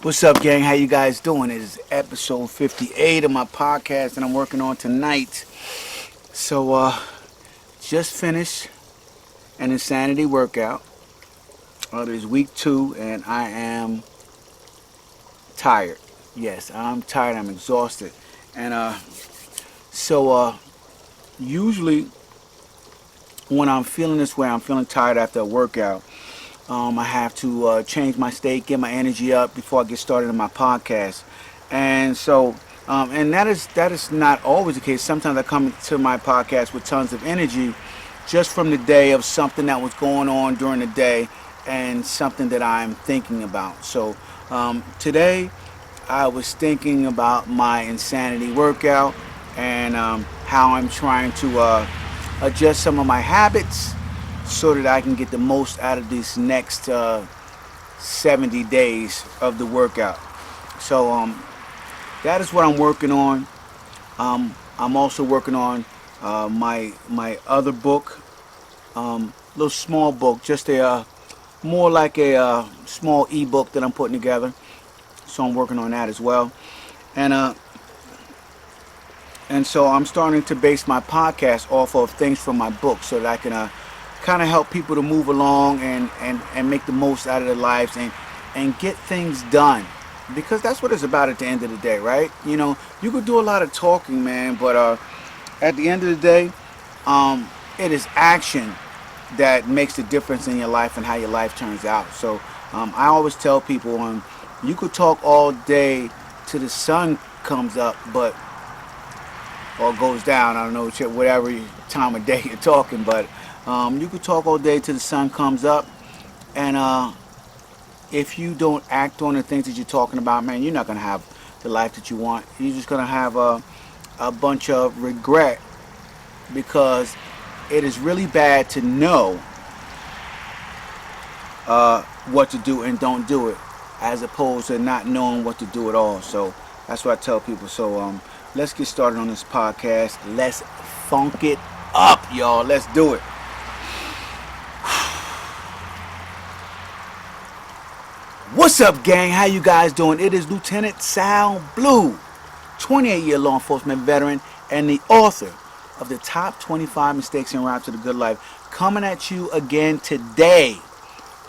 What's up, gang? How you guys doing? It is episode 58 of my podcast that I'm working on tonight. Just finished an insanity workout. It is week 2, and I am tired. Yes, I'm tired. I'm exhausted. And so usually when I'm feeling this way, I'm feeling tired after a workout. I have to change my state, get my energy up before I get started on my podcast. And so, and that is not always the case. Sometimes I come to my podcast with tons of energy, just from the day of something that was going on during the day, and something that I'm thinking about. So today, I was thinking about my insanity workout and how I'm trying to adjust some of my habits so that I can get the most out of these next 70 days of the workout. So that is what I'm working on. I'm also working on my other book, little small book, just a more like a small ebook that I'm putting together. So I'm working on that as well, and so I'm starting to base my podcast off of things from my book so that I can kind of help people to move along and make the most out of their lives and get things done, because that's what it's about at the end of the day, right? You could do a lot of talking, man, but at the end of the day, it is action that makes the difference in your life and how your life turns out. So I always tell people, you could talk all day till the sun comes up, but or goes down. I don't know, whatever time of day you're talking, but you could talk all day till the sun comes up, and if you don't act on the things that you're talking about, man, you're not gonna have the life that you want. You're just gonna have a bunch of regret, because it is really bad to know what to do and don't do it, as opposed to not knowing what to do at all. So that's what I tell people. So let's get started on this podcast. Let's funk it up, y'all. Let's do it. What's up, gang? How you guys doing? It is Lieutenant Sal Blue, 28-year law enforcement veteran and the author of the top 25 mistakes en route to the good life, coming at you again today.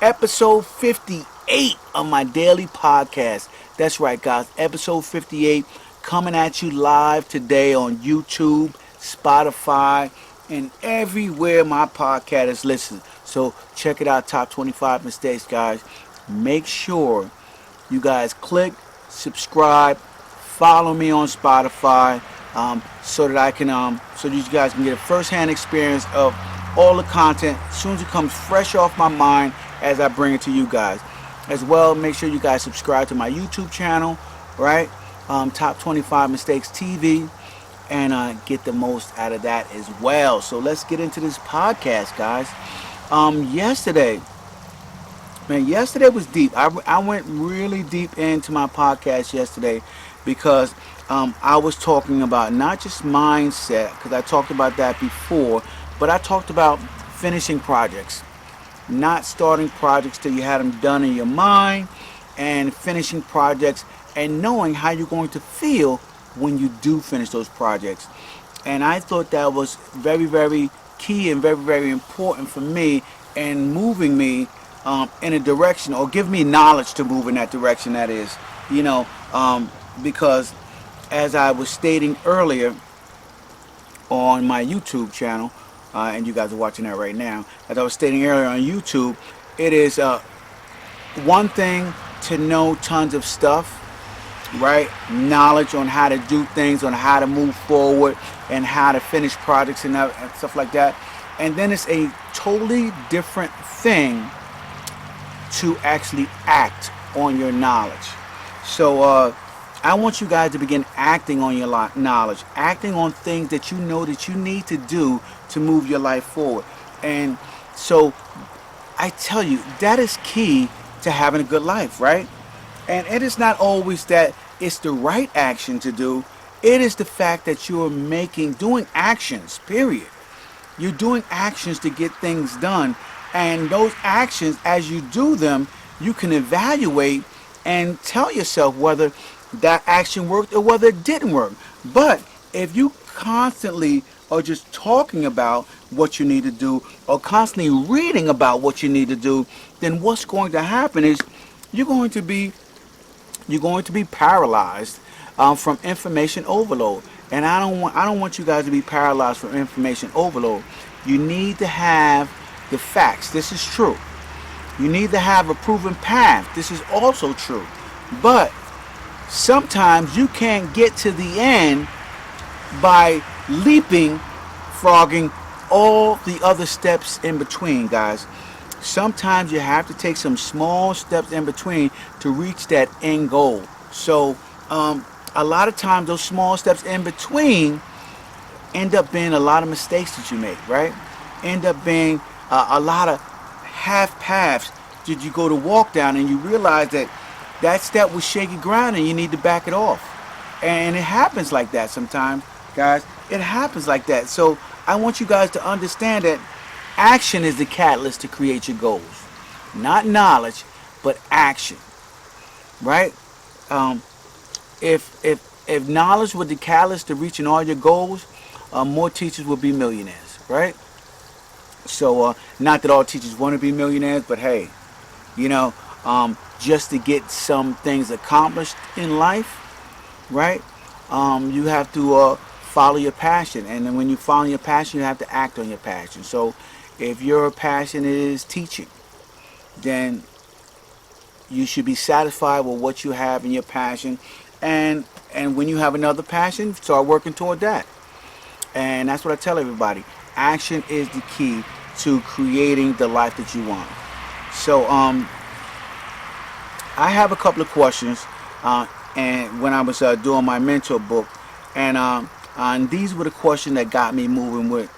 Episode 58 of my daily podcast. That's right, guys. Episode 58 coming at you live today on YouTube, Spotify, and everywhere my podcast is listened. So check it out, top 25 mistakes, guys. Make sure you guys click, subscribe, follow me on Spotify, so that I can, so you guys can get a first-hand experience of all the content as soon as it comes fresh off my mind as I bring it to you guys. As well, make sure you guys subscribe to my YouTube channel, right? Top 25 Mistakes TV, and get the most out of that as well. So let's get into this podcast, guys. Yesterday was deep. I went really deep into my podcast yesterday, because I was talking about not just mindset, because I talked about that before, but I talked about finishing projects, not starting projects till you had them done in your mind, and finishing projects and knowing how you're going to feel when you do finish those projects. And I thought that was very, very key and very, very important for me, and moving me in a direction, or give me knowledge to move in that direction, that is, because as I was stating earlier on my YouTube channel, and you guys are watching that right now, as I was stating earlier on YouTube, it is one thing to know tons of stuff, right? Knowledge on how to do things, on how to move forward, and how to finish projects and stuff like that. And then it's a totally different thing to actually act on your knowledge. So I want you guys to begin acting on your knowledge, acting on things that you know that you need to do to move your life forward. And so I tell you, that is key to having a good life, right? And it is not always that it's the right action to do. It is the fact that you're doing actions, period. You're doing actions to get things done. And those actions, as you do them, you can evaluate and tell yourself whether that action worked or whether it didn't work. But if you constantly are just talking about what you need to do or constantly reading about what you need to do, then what's going to happen is you're going to be you're going to be paralyzed from information overload. And I don't want you guys to be paralyzed from information overload. You need to have the facts. This is true. You need to have a proven path. This is also true. But sometimes you can't get to the end by leaping, frogging all the other steps in between, guys. Sometimes you have to take some small steps in between to reach that end goal. So, a lot of times those small steps in between end up being a lot of mistakes that you make, right? End up being a lot of half paths that you go to walk down and you realize that that step was shaky ground and you need to back it off. And it happens like that sometimes, guys. It happens like that. So I want you guys to understand that action is the catalyst to create your goals. Not knowledge, but action, right? Um, if knowledge was the catalyst to reaching all your goals, more teachers would be millionaires, right? So not that all teachers want to be millionaires, but hey, you know, just to get some things accomplished in life, right? You have to follow your passion, and then when you follow your passion, you have to act on your passion. So if your passion is teaching, then you should be satisfied with what you have in your passion, and when you have another passion, start working toward that. And that's what I tell everybody. Action is the key to creating the life that you want. So I have a couple of questions, and when I was doing my mentor book, and these were the questions that got me moving with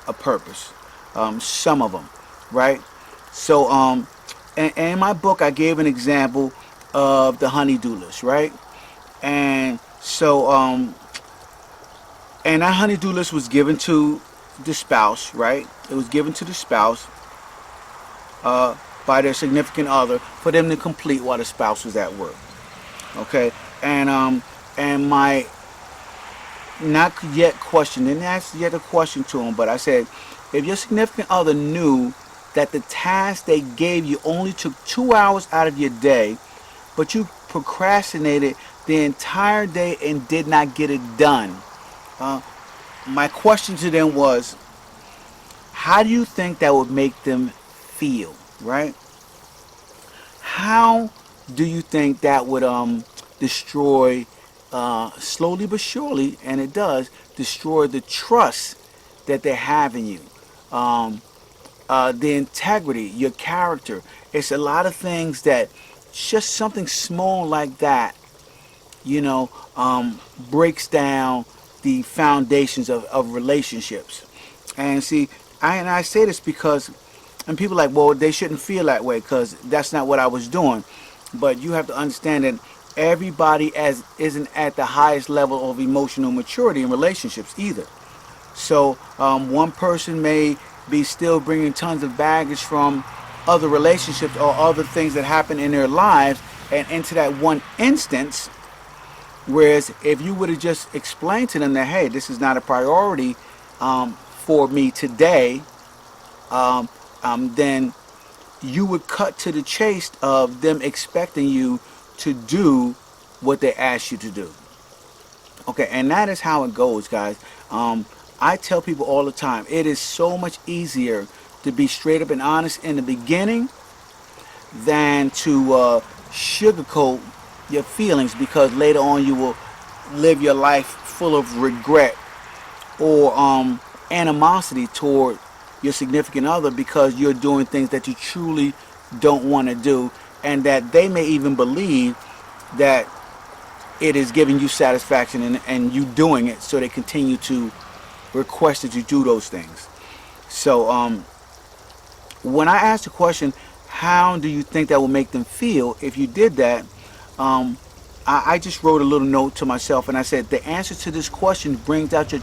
a purpose. Some of them, right? So and in my book, I gave an example of the honey-do list, right? And so and that honey-do list was given to the spouse, right? It was given to the spouse by their significant other for them to complete while the spouse was at work. Okay, and my not yet question, didn't ask yet a question to him, but I said, if your significant other knew that the task they gave you only took 2 hours out of your day, but you procrastinated the entire day and did not get it done, my question to them was, how do you think that would make them feel, right? How do you think that would destroy, slowly but surely, and it does, destroy the trust that they have in you, the integrity, your character. It's a lot of things that just something small like that, you know, breaks down the foundations of relationships. And see, I say this because, and people are like, well, they shouldn't feel that way because that's not what I was doing. But you have to understand that everybody isn't at the highest level of emotional maturity in relationships either. So one person may be still bringing tons of baggage from other relationships or other things that happen in their lives and into that one instance. Whereas if you would have just explained to them that, hey, this is not a priority for me today, then you would cut to the chase of them expecting you to do what they asked you to do. Okay, and that is how it goes, guys. I tell people all the time, it is so much easier to be straight up and honest in the beginning than to sugarcoat your feelings, because later on you will live your life full of regret or animosity toward your significant other because you're doing things that you truly don't want to do, and that they may even believe that it is giving you satisfaction and you doing it, so they continue to request that you do those things. So when I asked the question, how do you think that will make them feel if you did that, I just wrote a little note to myself and I said, the answer to this question brings out your